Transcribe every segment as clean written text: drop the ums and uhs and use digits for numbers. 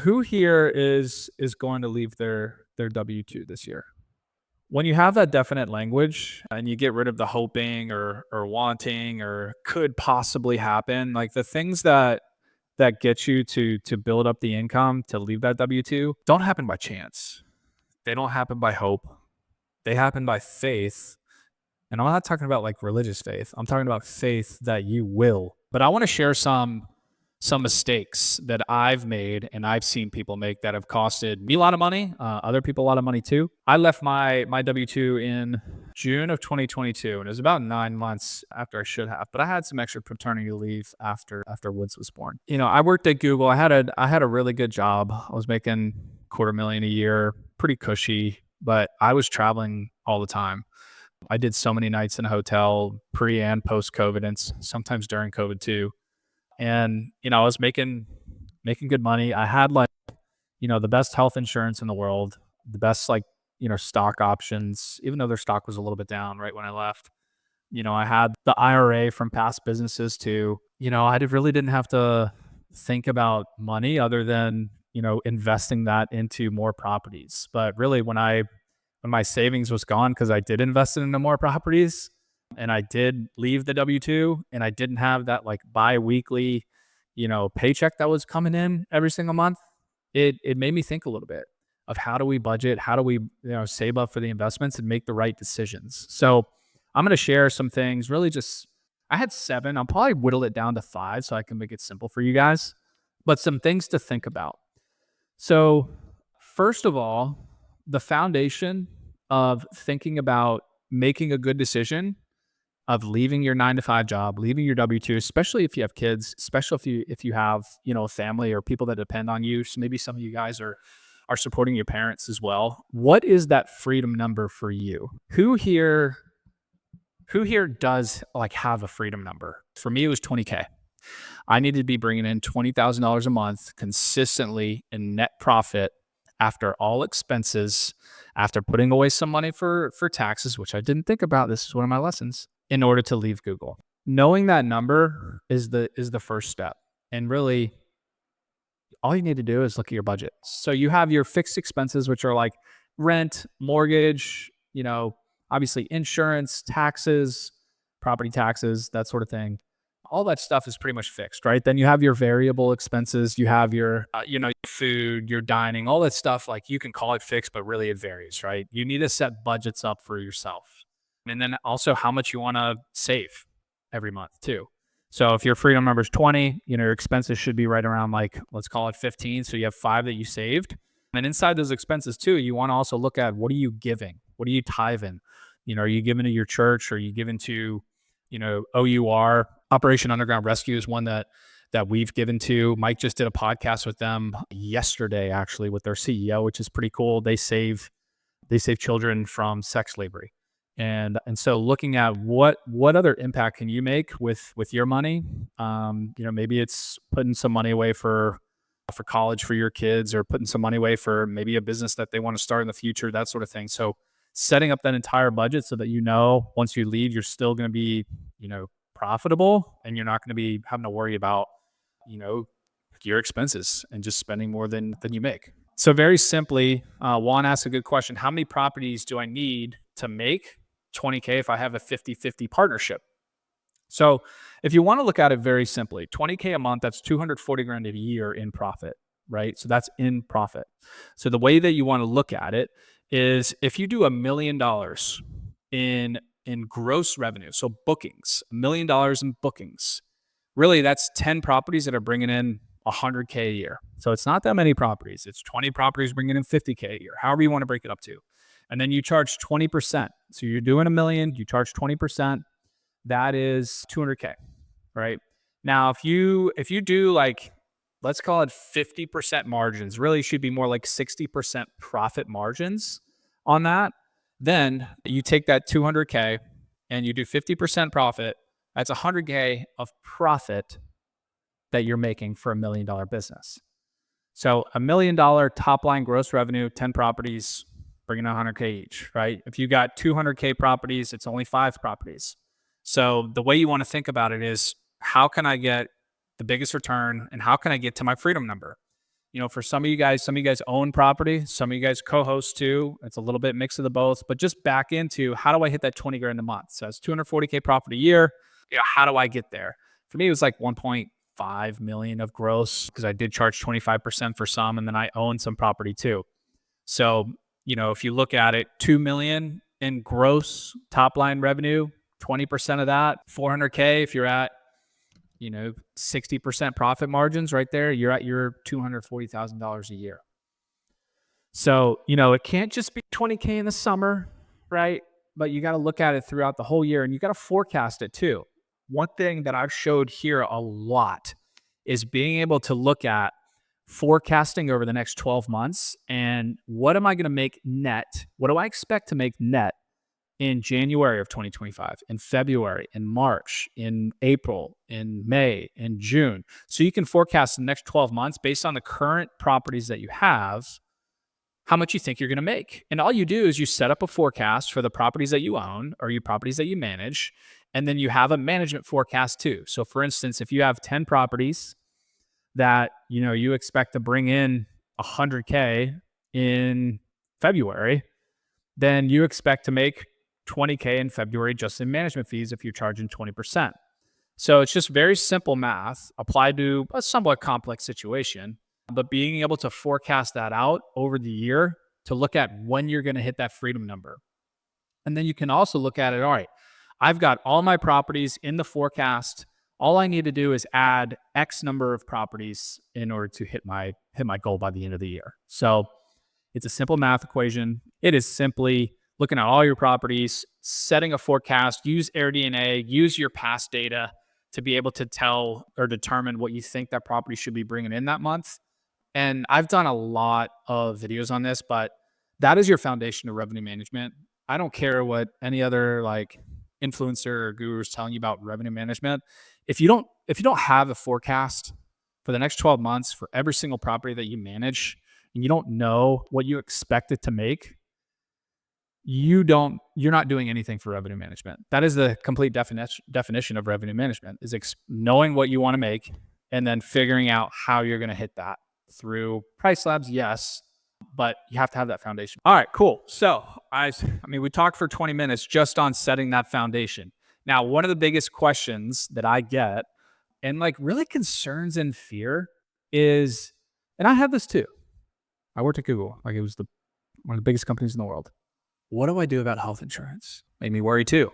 Who here is going to leave their W-2 this year? When you have that definite language and you get rid of the hoping or wanting or could possibly happen, like the things that get you to build up the income to leave that W-2 don't happen by chance. They don't happen by hope. They happen by faith. And I'm not talking about like religious faith. I'm talking about faith that you will. But I want to share some mistakes that I've made and I've seen people make that have costed me a lot of money, other people a lot of money too. I left my W-2 in June of 2022, and it was about 9 months after I should have. But I had some extra paternity leave after Woods was born. I worked at Google. I had a really good job. I was making $250,000 a year, pretty cushy, but I was traveling all the time. I did so many nights in a hotel pre and post COVID, and sometimes during COVID too. And I was making good money. I had like the best health insurance in the world, the best like stock options, even though their stock was a little bit down right when I left. I had the IRA from past businesses too. Really didn't have to think about money other than investing that into more properties. But really, when my savings was gone, because I did invest it into more properties and I did leave the W-2 and I didn't have that like bi-weekly, paycheck that was coming in every single month, it made me think a little bit of how do we budget, how do we save up for the investments and make the right decisions. So I'm going to share some things. Really, just I had 7. I'll probably whittle it down to 5 so I can make it simple for you guys. But some things to think about. So first of all, the foundation of thinking about making a good decision of leaving your 9 to 5 job, leaving your W-2, especially if you have kids, especially if you have, a family or people that depend on you. So maybe some of you guys are supporting your parents as well. What is that freedom number for you? Who here does like have a freedom number? For me, it was 20K. I needed to be bringing in $20,000 a month consistently in net profit after all expenses, after putting away some money for taxes, which I didn't think about. This is one of my lessons, in order to leave Google. Knowing that number is the first step. And really, all you need to do is look at your budget. So you have your fixed expenses, which are like rent, mortgage, obviously insurance, taxes, property taxes, that sort of thing. All that stuff is pretty much fixed, right? Then you have your variable expenses. You have your, your food, your dining, all that stuff. Like you can call it fixed, but really it varies, right? You need to set budgets up for yourself. And then also how much you want to save every month too. So if your freedom number is 20, your expenses should be right around like, let's call it 15. So you have 5 that you saved. And inside those expenses too, you want to also look at what are you giving? What are you tithing? Are you giving to your church? Or are you giving to, OUR? Operation Underground Rescue is one that we've given to. Mike just did a podcast with them yesterday, actually, with their CEO, which is pretty cool. They save children from sex slavery. And so looking at what other impact can you make with your money? Maybe it's putting some money away for college for your kids, or putting some money away for maybe a business that they want to start in the future, that sort of thing. So setting up that entire budget so that once you leave, you're still going to be, profitable, and you're not going to be having to worry about, your expenses and just spending more than you make. So very simply, Juan asked a good question. How many properties do I need to make 20K if I have a 50-50 partnership? So if you want to look at it very simply, 20K a month, that's $240,000 a year in profit, right? So that's in profit. So the way that you want to look at it is if you do $1 million in gross revenue, so bookings, $1 million in bookings, really that's 10 properties that are bringing in $100K a year. So it's not that many properties. It's 20 properties bringing in $50K a year, however you want to break it up to. And then you charge 20%. So you're doing $1 million, you charge 20%. That is $200K, right? Now, if you do like, let's call it 50% margins, really should be more like 60% profit margins on that. Then you take that $200K and you do 50% profit. That's $100K of profit that you're making for $1 million business. So $1 million top line gross revenue, 10 properties, bringing in $100K each, right? If you got 200K properties, it's only 5 properties. So the way you want to think about it is, how can I get the biggest return and how can I get to my freedom number? For some of you guys own property, some of you guys co-host too. It's a little bit mix of the both, but just back into how do I hit that 20 grand a month? So it's 240K profit a year. How do I get there? For me, it was like 1.5 million of gross because I did charge 25% for some, and then I own some property too. So, if you look at it, 2 million in gross top line revenue, 20% of that, 400K. If you're at 60% profit margins right there, you're at your $240,000 a year. So, it can't just be 20K in the summer, right? But you got to look at it throughout the whole year, and you got to forecast it too. One thing that I've showed here a lot is being able to look at forecasting over the next 12 months and what am I going to make net? What do I expect to make net in January of 2025, in February, in March, in April, in May, in June? So you can forecast the next 12 months based on the current properties that you have, how much you think you're going to make. And all you do is you set up a forecast for the properties that you own or your properties that you manage, and then you have a management forecast too. So for instance, if you have 10 properties that you expect to bring in 100K in February, then you expect to make 20K in February just in management fees if you're charging 20%. So it's just very simple math applied to a somewhat complex situation, but being able to forecast that out over the year to look at when you're going to hit that freedom number. And then you can also look at it, all right, I've got all my properties in the forecast. All I need to do is add X number of properties in order to hit my goal by the end of the year. So it's a simple math equation. It is simply looking at all your properties, setting a forecast, use AirDNA, use your past data to be able to tell or determine what you think that property should be bringing in that month. And I've done a lot of videos on this, but that is your foundation of revenue management. I don't care what any other influencer or guru is telling you about revenue management. If you don't have a forecast for the next 12 months for every single property that you manage, and you don't know what you expect it to make, you're not doing anything for revenue management. That is the complete definition of revenue management, is knowing what you want to make and then figuring out how you're going to hit that through price labs. Yes, but you have to have that foundation. All right, cool. So we talked for 20 minutes just on setting that foundation. Now, one of the biggest questions that I get and really concerns and fear is, and I have this too. I worked at Google. It was one of the biggest companies in the world. What do I do about health insurance? Made me worry too.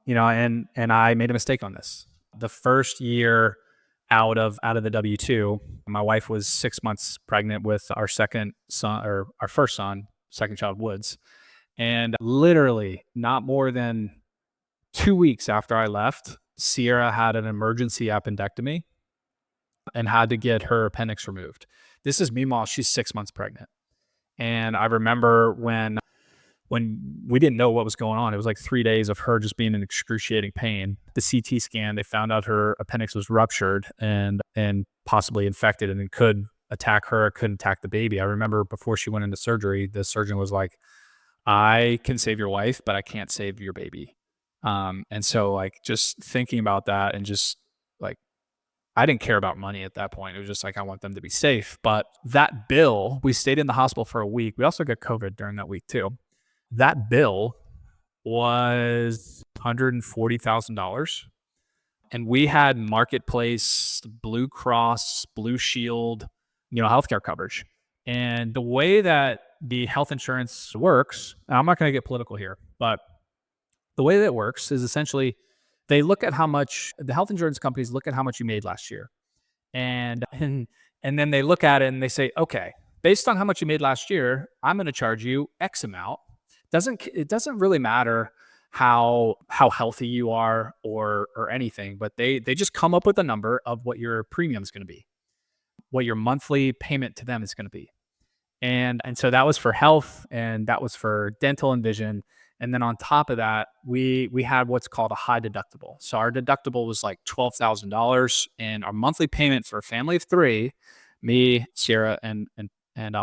And I made a mistake on this. The first year out of the W-2, my wife was 6 months pregnant with our second son, or our first son, second child, Woods. And literally not more than 2 weeks after I left, Sierra had an emergency appendectomy and had to get her appendix removed. This is meanwhile, she's 6 months pregnant. And I remember when we didn't know what was going on, it was 3 days of her just being in excruciating pain. The CT scan, they found out her appendix was ruptured and possibly infected, and it could attack her, it couldn't attack the baby. I remember before she went into surgery, the surgeon was like, I can save your wife, but I can't save your baby. And so just thinking about that and just I didn't care about money at that point. It was just I want them to be safe. But that bill, we stayed in the hospital for a week. We also got COVID during that week too. That bill was $140,000. And we had Marketplace, Blue Cross, Blue Shield, healthcare coverage. And the way that the health insurance works, I'm not going to get political here, but the way that it works is essentially they look at the health insurance companies look at how much you made last year. And then they look at it and they say, okay, based on how much you made last year, I'm going to charge you X amount. It doesn't really matter how healthy you are or anything, but they just come up with a number of what your premium is going to be, what your monthly payment to them is going to be. And so that was for health, and that was for dental and vision. And then on top of that, we had what's called a high deductible. So our deductible was $12,000, and our monthly payment for a family of three, me, Sierra, and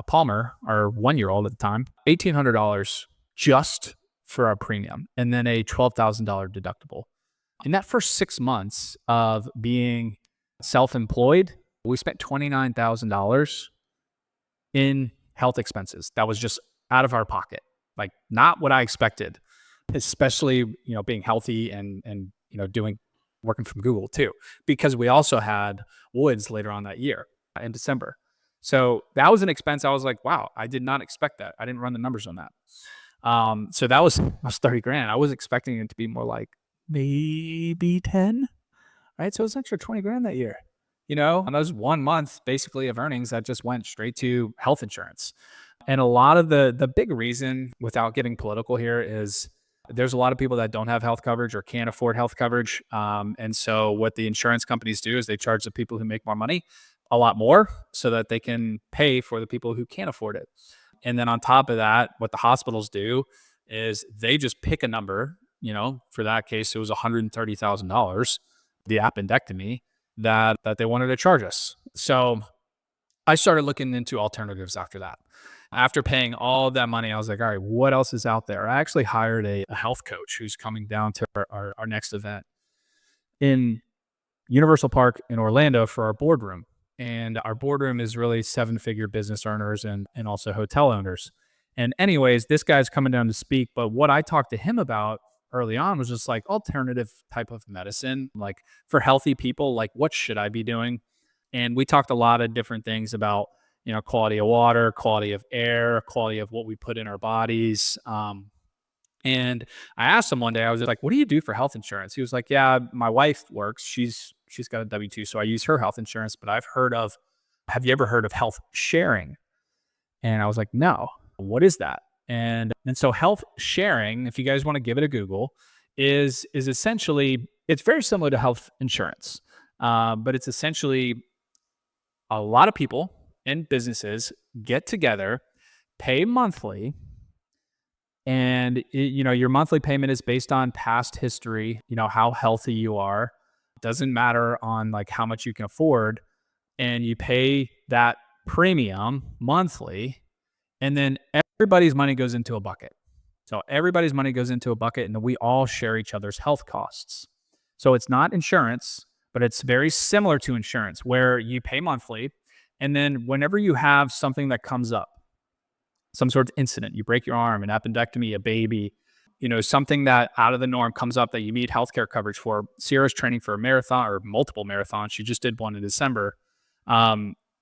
Palmer, our 1-year-old at the time, $1,800 just for our premium, and then a $12,000 deductible. In that first 6 months of being self-employed, we spent $29,000 in health expenses. That was just out of our pocket, like not what I expected, especially, being healthy and, doing working from Google too, because we also had Woods later on that year in December. So that was an expense. I was like, wow, I did not expect that. I didn't run the numbers on that. So that was 30 grand. I was expecting it to be more like maybe 10, right? So it was an extra 20 grand that year, and that was 1 month basically of earnings that just went straight to health insurance. And a lot of the big reason, without getting political here, is there's a lot of people that don't have health coverage or can't afford health coverage. And so what the insurance companies do is they charge the people who make more money a lot more so that they can pay for the people who can't afford it. And then on top of that, what the hospitals do is they just pick a number, for that case, it was $130,000, the appendectomy that they wanted to charge us. So I started looking into alternatives after that. After paying all of that money, I was like, all right, what else is out there? I actually hired a health coach who's coming down to our next event in Universal Park in Orlando for our boardroom. And our boardroom is really seven-figure business earners and also hotel owners. And anyways, this guy's coming down to speak. But what I talked to him about early on was just like alternative type of medicine, like for healthy people, like what should I be doing? And we talked a lot of different things about, quality of water, quality of air, quality of what we put in our bodies. And I asked him one day, I was just like, what do you do for health insurance? He was like, yeah, my wife works. She's got a W-2, so I use her health insurance, but have you ever heard of health sharing? And I was like, no, what is that? And so health sharing, if you guys want to give it a Google, is essentially, it's very similar to health insurance. But it's essentially a lot of people and businesses get together, pay monthly, and your monthly payment is based on past history, how healthy you are. It doesn't matter on like how much you can afford, and you pay that premium monthly, and then everybody's money goes into a bucket. So everybody's money goes into a bucket, and then we all share each other's health costs. So it's not insurance, but it's very similar to insurance where you pay monthly, and then whenever you have something that comes up, some sort of incident, you break your arm, an appendectomy, a baby, something that out of the norm comes up that you need healthcare coverage for. Sierra's training for a marathon or multiple marathons. She just did one in December.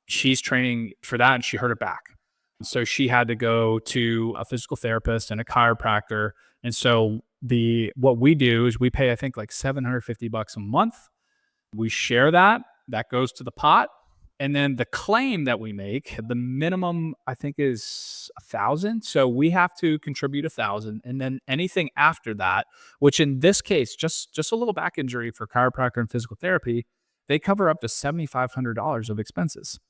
She's training for that and she hurt her back. So she had to go to a physical therapist and a chiropractor. And so what we do is we pay, I think, like $750 a month. We share that goes to the pot. And then the claim that we make, the minimum I think is 1,000. So we have to contribute 1,000, and then anything after that, which in this case, just a little back injury for chiropractor and physical therapy, they cover up to $7,500 of expenses.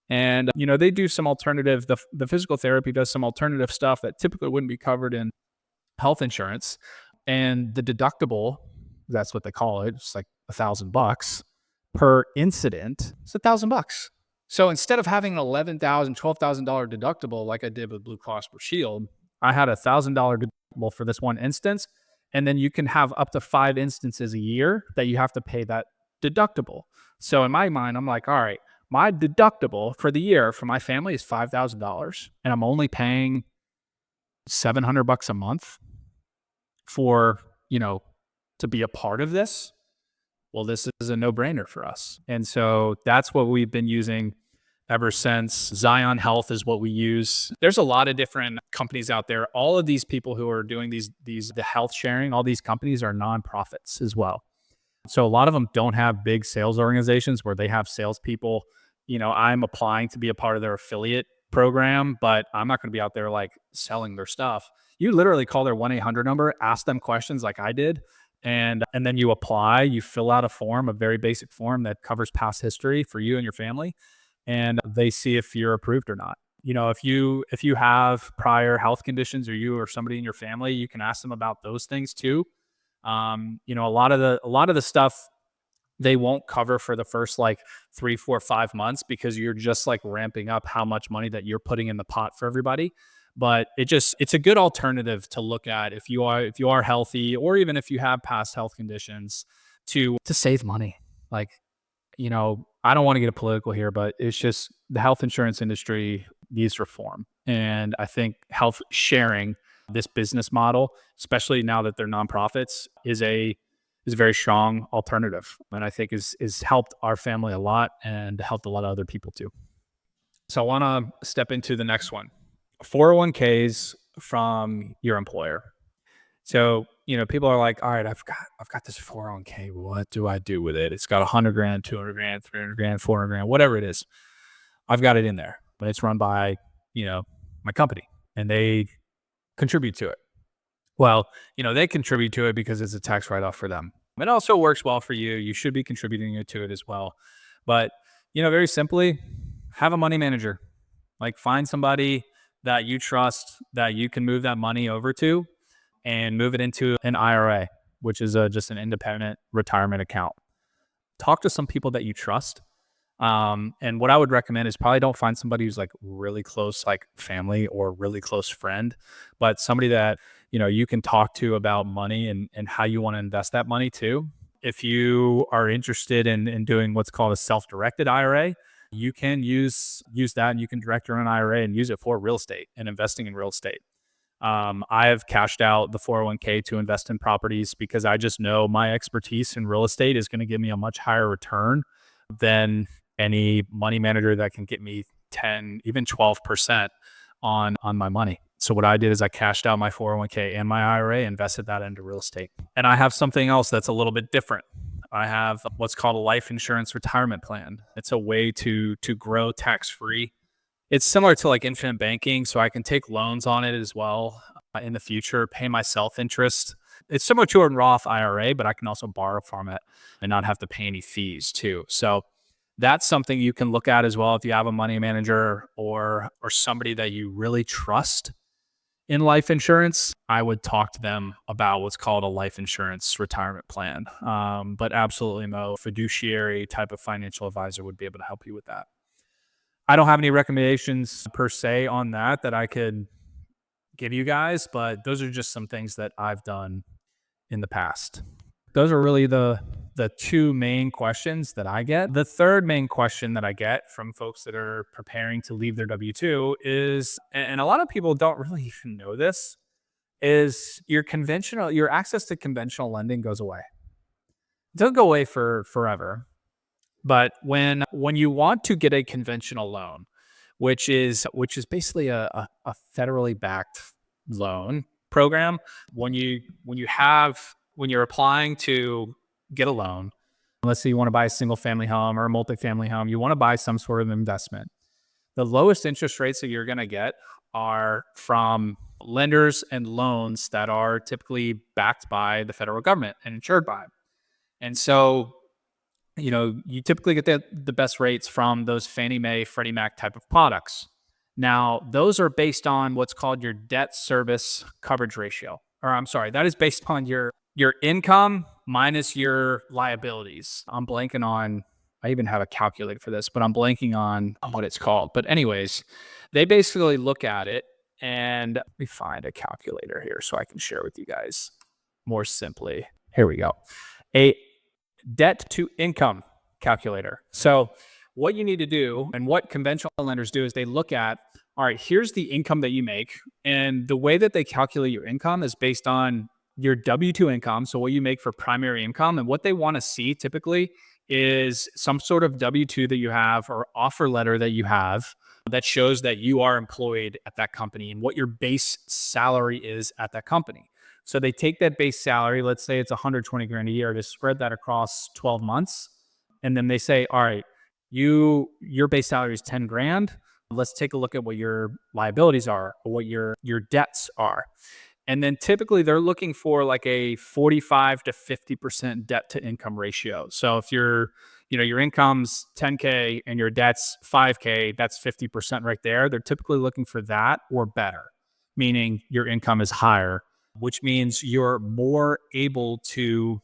And they do some alternative. The physical therapy does some alternative stuff that typically wouldn't be covered in health insurance, and the deductible, that's what they call it. It's like $1,000 per incident. It's $1,000. So instead of having an $11,000, $12,000 deductible like I did with Blue Cross Blue Shield, I had $1,000 deductible for this one instance, and then you can have up to 5 instances a year that you have to pay that deductible. So in my mind, I'm like, all right, my deductible for the year for my family is $5,000, and I'm only paying $700 a month for, to be a part of this. Well, this is a no-brainer for us. And so that's what we've been using ever since. Zion Health is what we use. There's a lot of different companies out there. All of these people who are doing the health sharing, all these companies are nonprofits as well. So a lot of them don't have big sales organizations where they have salespeople. I'm applying to be a part of their affiliate program, but I'm not going to be out there like selling their stuff. You literally call their 1-800 number, ask them questions like I did, and then you apply. You fill out a form, a very basic form that covers past history for you and your family, and they see if you're approved or not. If you have prior health conditions, or you or somebody in your family, you can ask them about those things too. A lot of the stuff they won't cover for the first like 3, 4, 5 months because you're just like ramping up how much money that you're putting in the pot for everybody. But it's a good alternative to look at if you are healthy, or even if you have past health conditions, to save money. Like, I don't want to get political here, but it's just the health insurance industry. needs reform. And I think health sharing, this business model, especially now that they're nonprofits, is a very strong alternative. And I think is helped our family a lot and helped a lot of other people too. So I want to step into the next one. 401ks from your employer. So, people are like, all right, I've got this 401k. What do I do with it? It's got 100 grand, 200 grand, 300 grand, 400 grand, whatever it is. I've got it in there, but it's run by, my company and they contribute to it. Well, they contribute to it because it's a tax write off for them. It also works well for you. You should be contributing to it as well. But, very simply, have a money manager. Like find somebody that you trust that you can move that money over to and move it into an IRA, which is just an independent retirement account. Talk to some people that you trust. And what I would recommend is probably don't find somebody who's like really close, like family or really close friend, but somebody that, you can talk to about money and how you want to invest that money too. If you are interested in doing what's called a self-directed IRA, you can use that and you can direct your own IRA and use it for real estate and investing in real estate. I have cashed out the 401k to invest in properties because I just know my expertise in real estate is going to give me a much higher return than any money manager that can get me 10, even 12% on my money. So what I did is I cashed out my 401k and my IRA, invested that into real estate. And I have something else that's a little bit different. I have what's called a life insurance retirement plan. It's a way to grow tax-free. It's similar to like infinite banking, so I can take loans on it as well in the future, pay myself interest. It's similar to a Roth IRA, but I can also borrow from it and not have to pay any fees too. So that's something you can look at as well if you have a money manager or somebody that you really trust in life insurance. I would talk to them about what's called a life insurance retirement plan. But absolutely, Mo, fiduciary type of financial advisor would be able to help you with that. I don't have any recommendations per se on that I could give you guys, but those are just some things that I've done in the past. Those are really the two main questions that I get. The third main question that I get from folks that are preparing to leave their W-2 is, and a lot of people don't really even know this, is your access to conventional lending goes away. It doesn't go away for forever. But when you want to get a conventional loan, which is basically a federally backed loan program, when you're applying to get a loan, let's say you want to buy a single family home or a multifamily home, you want to buy some sort of investment. The lowest interest rates that you're going to get are from lenders and loans that are typically backed by the federal government and insured by. And so you typically get the best rates from those Fannie Mae, Freddie Mac type of products. Now, those are based on what's called your debt service coverage ratio. Or I'm sorry, that is based on your income minus your liabilities. I'm blanking on, I even have a calculator for this, but I'm blanking on what it's called. But anyways, they basically look at it and let me find a calculator here so I can share with you guys more simply. Here we go. A debt to income calculator. So what you need to do and what conventional lenders do is they look at, all right, here's the income that you make. And the way that they calculate your income is based on your W-2 income. So what you make for primary income. And what they want to see typically is some sort of W-2 that you have or offer letter that you have that shows that you are employed at that company and what your base salary is at that company. So they take that base salary, let's say it's 120 grand a year, to spread that across 12 months. And then they say, all right, your base salary is 10 grand. Let's take a look at what your liabilities are or what your debts are. And then typically they're looking for like a 45 to 50% debt to income ratio. So if your income's 10K and your debt's 5K, that's 50% right there. They're typically looking for that or better, meaning your income is higher, which means you're more able to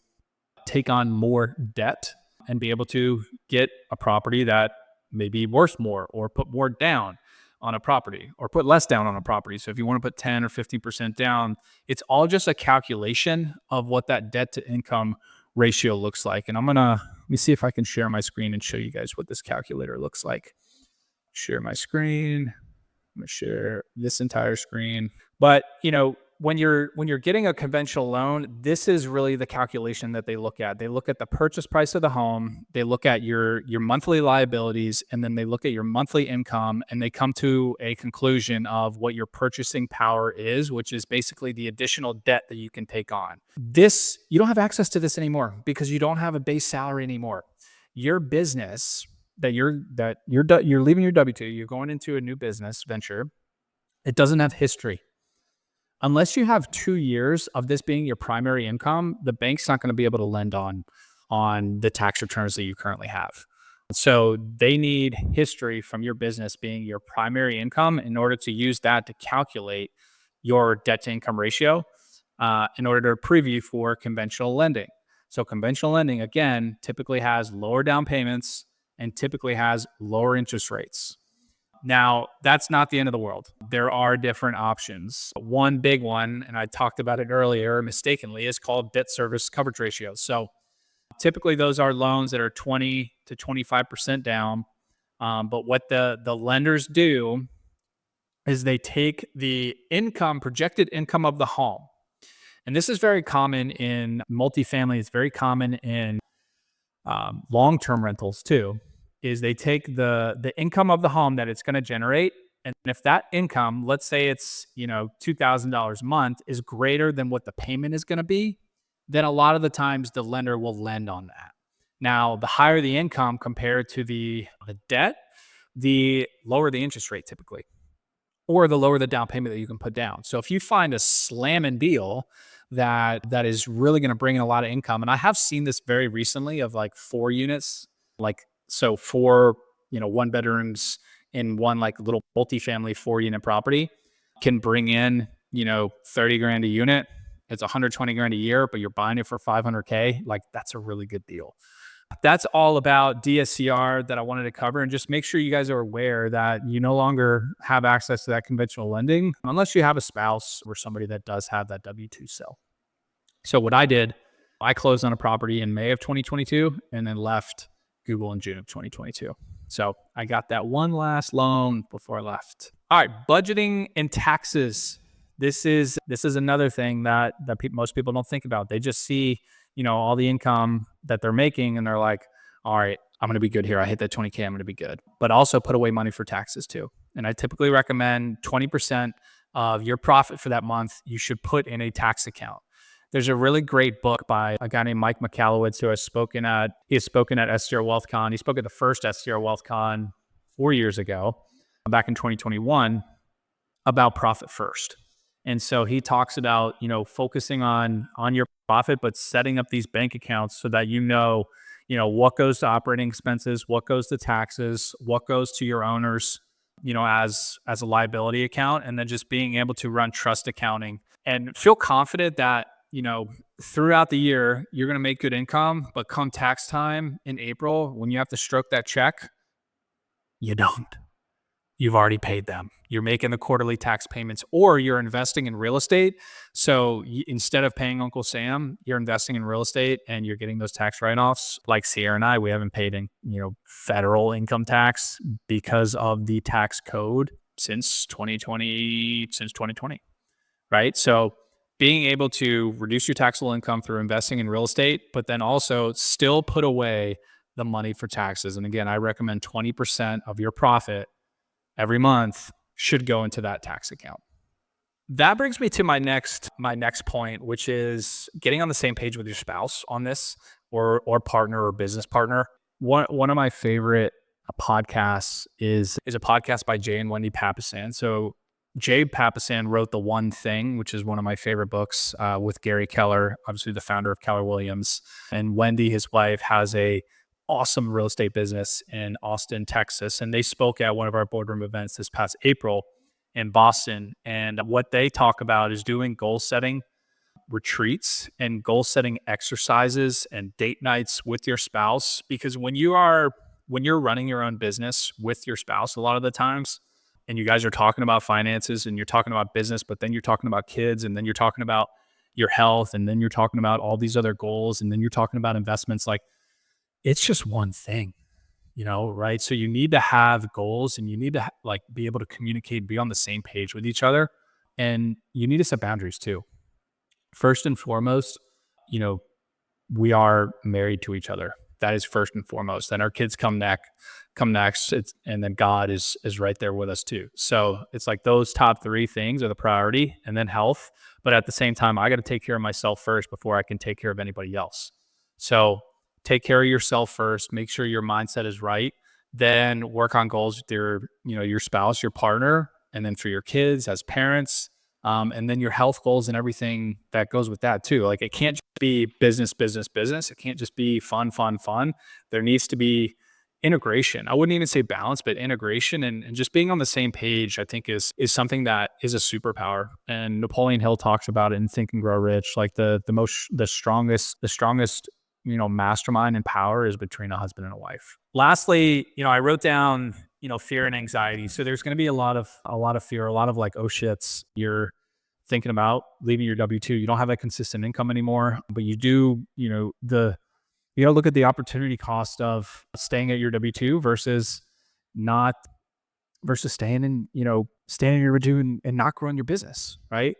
take on more debt and be able to get a property that may be worth more or put more down on a property or put less down on a property. So if you want to put 10 or 50% down, it's all just a calculation of what that debt to income ratio looks like. And let me see if I can share my screen and show you guys what this calculator looks like. Share my screen. I'm gonna share this entire screen. But when you're getting a conventional loan, this is really the calculation that they look at. They look at the purchase price of the home, they look at your monthly liabilities, and then they look at your monthly income, and they come to a conclusion of what your purchasing power is, which is basically the additional debt that you can take on. This, you don't have access to this anymore because you don't have a base salary anymore. Your business you're leaving your W2, you're going into a new business venture. It doesn't have history. Unless you have 2 years of this being your primary income, the bank's not going to be able to lend on the tax returns that you currently have. So they need history from your business being your primary income in order to use that to calculate your debt to income ratio in order to approve you for conventional lending. So conventional lending, again, typically has lower down payments and typically has lower interest rates. Now, that's not the end of the world. There are different options. One big one, and I talked about it earlier mistakenly, is called debt service coverage ratios. So typically those are loans that are 20 to 25% down. But what the lenders do is they take the projected income of the home. And this is very common in multifamily. It's very common in long-term rentals too, is they take the income of the home that it's going to generate. And if that income, let's say it's, $2,000 a month, is greater than what the payment is going to be, then a lot of the times the lender will lend on that. Now, the higher the income compared to the debt, the lower the interest rate typically, or the lower the down payment that you can put down. So if you find a slamming deal that is really going to bring in a lot of income, and I have seen this very recently of like 4 units, like so 4, one bedrooms in one like little multifamily 4-unit property can bring in, 30 grand a unit. It's 120 grand a year, but you're buying it for 500K. Like that's a really good deal. That's all about DSCR that I wanted to cover. And just make sure you guys are aware that you no longer have access to that conventional lending unless you have a spouse or somebody that does have that W-2 cell. So what I did, I closed on a property in May of 2022 and then left Google in June of 2022. So I got that one last loan before I left. All right, budgeting and taxes. This is another thing that most people don't think about. They just see, all the income that they're making and they're like, all right, I'm going to be good here. I hit that 20K, I'm going to be good. But also put away money for taxes too. And I typically recommend 20% of your profit for that month, you should put in a tax account. There's a really great book by a guy named Mike Michalowicz who has spoken at STR WealthCon. He spoke at the first STR WealthCon 4 years ago, back in 2021, about profit first. And so he talks about, focusing on your profit, but setting up these bank accounts so that what goes to operating expenses, what goes to taxes, what goes to your owners, as a liability account, and then just being able to run trust accounting and feel confident that, throughout the year, you're going to make good income, but come tax time in April, when you have to stroke that check, you don't. You've already paid them. You're making the quarterly tax payments, or you're investing in real estate. So instead of paying Uncle Sam, you're investing in real estate and you're getting those tax write-offs. Like Sierra and I, we haven't paid federal income tax because of the tax code since 2020, right? So being able to reduce your taxable income through investing in real estate, but then also still put away the money for taxes. And again, I recommend 20% of your profit every month should go into that tax account. That brings me to my next point, which is getting on the same page with your spouse on this, or partner or business partner. One of my favorite podcasts is a podcast by Jay and Wendy Papasan. So Jay Papasan wrote The One Thing, which is one of my favorite books, with Gary Keller, obviously the founder of Keller Williams. And Wendy, his wife, has a awesome real estate business in Austin, Texas. And they spoke at one of our boardroom events this past April in Boston. And what they talk about is doing goal setting retreats and goal setting exercises and date nights with your spouse. Because when you're running your own business with your spouse, a lot of the times, and you guys are talking about finances and you're talking about business, but then you're talking about kids, and then you're talking about your health, and then you're talking about all these other goals, and then you're talking about investments, like, it's just one thing. right? So you need to have goals and you need to like be able to communicate, be on the same page with each other. And you need to set boundaries too. First and foremost, you know, we are married to each other. That is first and foremost. Then our kids come next. And then God is right there with us too. So it's like those top three things are the priority, and then health. But at the same time, I got to take care of myself first before I can take care of anybody else. So take care of yourself first. Make sure your mindset is right. Then work on goals with your spouse, your partner, and then for your kids as parents, and then your health goals and everything that goes with that too. Like it can't just be business, business, business. It can't just be fun, fun, fun. There needs to be integration. I wouldn't even say balance, but integration and just being on the same page, I think is something that is a superpower. And Napoleon Hill talks about it in Think and Grow Rich. Like the strongest mastermind and power is between a husband and a wife. Lastly, I wrote down, fear and anxiety. So there's going to be a lot of fear, a lot of like, oh shits, you're thinking about leaving your W-2. You don't have that consistent income anymore, but you do, look at the opportunity cost of staying at your W-2 not versus staying in your W-2 and not growing your business, right?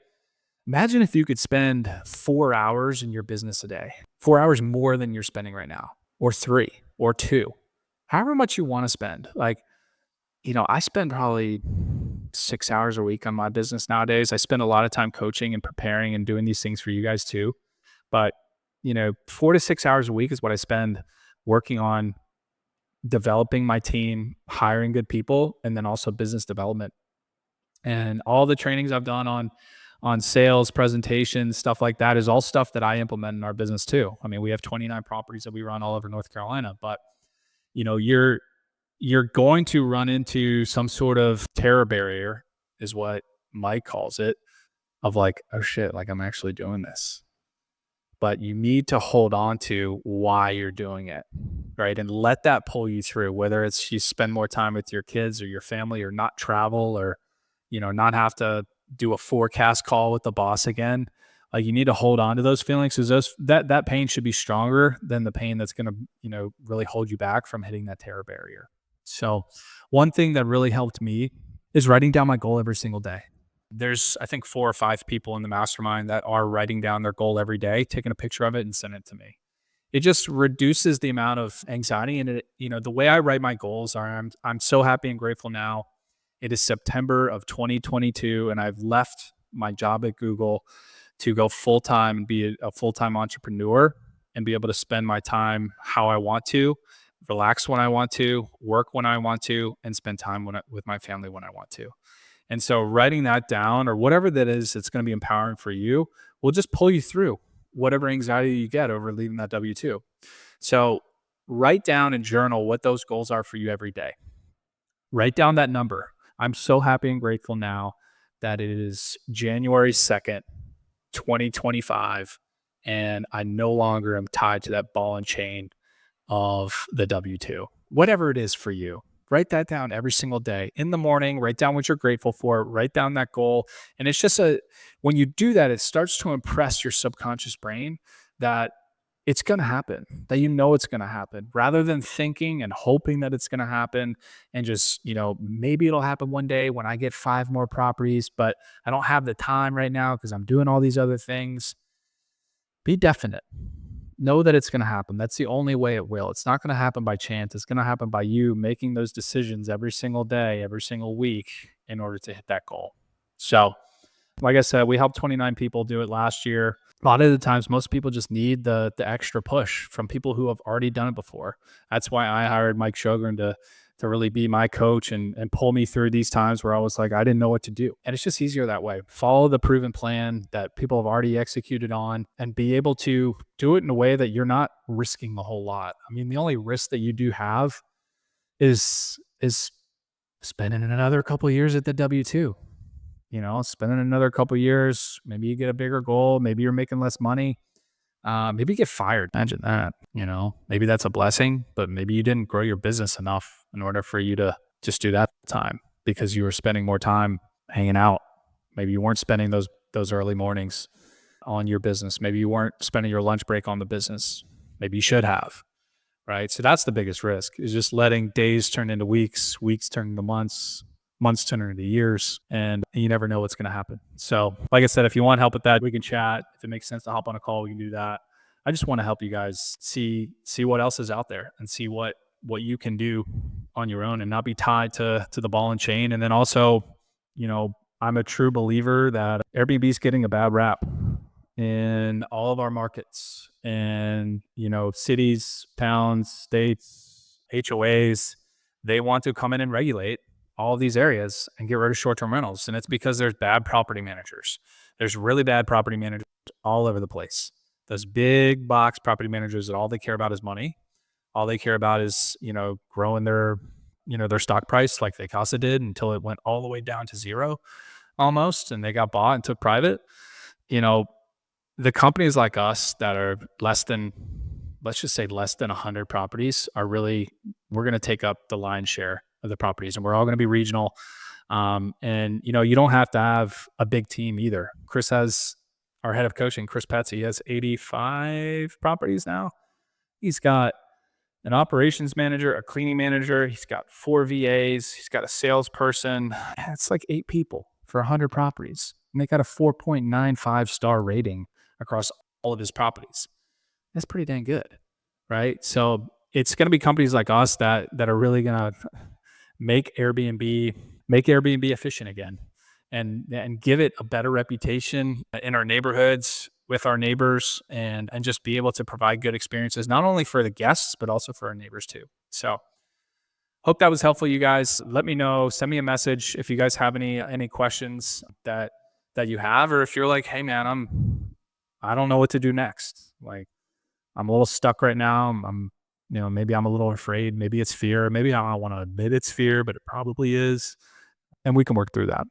Imagine if you could spend 4 hours in your business a day, 4 hours more than you're spending right now, or three, or two, however much you want to spend. Like, I spend probably 6 hours a week on my business nowadays. I spend a lot of time coaching and preparing and doing these things for you guys too. But, 4 to 6 hours a week is what I spend working on developing my team, hiring good people, and then also business development. And all the trainings I've done on sales, presentations, stuff like that is all stuff that I implement in our business too. I mean, we have 29 properties that we run all over North Carolina, but you're going to run into some sort of terror barrier, is what Mike calls it, of like, oh shit, like I'm actually doing this. But you need to hold on to why you're doing it, right? And let that pull you through, whether it's you spend more time with your kids or your family or not travel or, not have to do a forecast call with the boss again. Like you need to hold on to those feelings because that pain should be stronger than the pain that's going to, really hold you back from hitting that terror barrier. So one thing that really helped me is writing down my goal every single day. There's, I think, 4 or 5 people in the mastermind that are writing down their goal every day, taking a picture of it and sending it to me. It just reduces the amount of anxiety. And the way I write my goals are, I'm so happy and grateful now. It is September of 2022, and I've left my job at Google to go full time and be a full time entrepreneur and be able to spend my time how I want to, relax when I want to, work when I want to, and spend time with my family when I want to. And so writing that down or whatever that is, it's going to be empowering for you, will just pull you through whatever anxiety you get over leaving that W-2. So write down and journal what those goals are for you every day. Write down that number. I'm so happy and grateful now that it is January 2nd, 2025, and I no longer am tied to that ball and chain of the W-2. Whatever it is for you, write that down every single day. In the morning, write down what you're grateful for, write down that goal. And it's just when you do that, it starts to impress your subconscious brain that it's going to happen, that it's going to happen, rather than thinking and hoping that it's going to happen and just, maybe it'll happen one day when I get 5 more properties, but I don't have the time right now because I'm doing all these other things. Be definite. Know that it's going to happen. That's the only way it will. It's not going to happen by chance. It's going to happen by you making those decisions every single day, every single week in order to hit that goal. So, like I said, we helped 29 people do it last year. A lot of the times, most people just need the extra push from people who have already done it before. That's why I hired Mike Sjogren to really be my coach and pull me through these times where I was like, I didn't know what to do. And it's just easier that way. Follow the proven plan that people have already executed on and be able to do it in a way that you're not risking a whole lot. I mean, the only risk that you do have is spending another couple of years at the W-2. Spending another couple of years, maybe you get a bigger goal, maybe you're making less money. Maybe you get fired. Imagine that, maybe that's a blessing, but maybe you didn't grow your business enough in order for you to just do that time because you were spending more time hanging out. Maybe you weren't spending those early mornings on your business. Maybe you weren't spending your lunch break on the business. Maybe you should have. right? So that's the biggest risk, is just letting days turn into weeks, weeks turn into months, months turn into years, and you never know what's going to happen. So, like I said, if you want help with that, we can chat. If it makes sense to hop on a call, we can do that. I just want to help you guys see what else is out there and see what you can do on your own and not be tied to the ball and chain. And then also, I'm a true believer that Airbnb is getting a bad rap in all of our markets and, cities, towns, states, HOAs. They want to come in and regulate all of these areas and get rid of short-term rentals. And it's because there's bad property managers. There's really bad property managers all over the place. Those big box property managers that all they care about is money. All they care about is, growing their stock price like they Casa did until it went all the way down to zero almost, and they got bought and took private. You know, the companies like us that are less than, let's just say less than 100 properties are really, we're going to take up the lion's share of the properties, and we're all going to be regional. And you don't have to have a big team either. Chris has, our head of coaching, Chris Petsy, he has 85 properties now. He's got an operations manager, a cleaning manager. He's got 4 VAs. He's got a salesperson. It's like 8 people for 100 properties. And they got a 4.95 star rating across all of his properties. That's pretty dang good, right? So it's going to be companies like us that are really going to make Airbnb efficient again, and give it a better reputation in our neighborhoods with our neighbors, and just be able to provide good experiences, not only for the guests, but also for our neighbors too. So hope that was helpful, you guys. Let me know, send me a message if you guys have any questions that you have, or if you're like, hey man, I don't know what to do next. Like, I'm a little stuck right now. Maybe I'm a little afraid. Maybe it's fear. Maybe I don't want to admit it's fear, but it probably is. And we can work through that.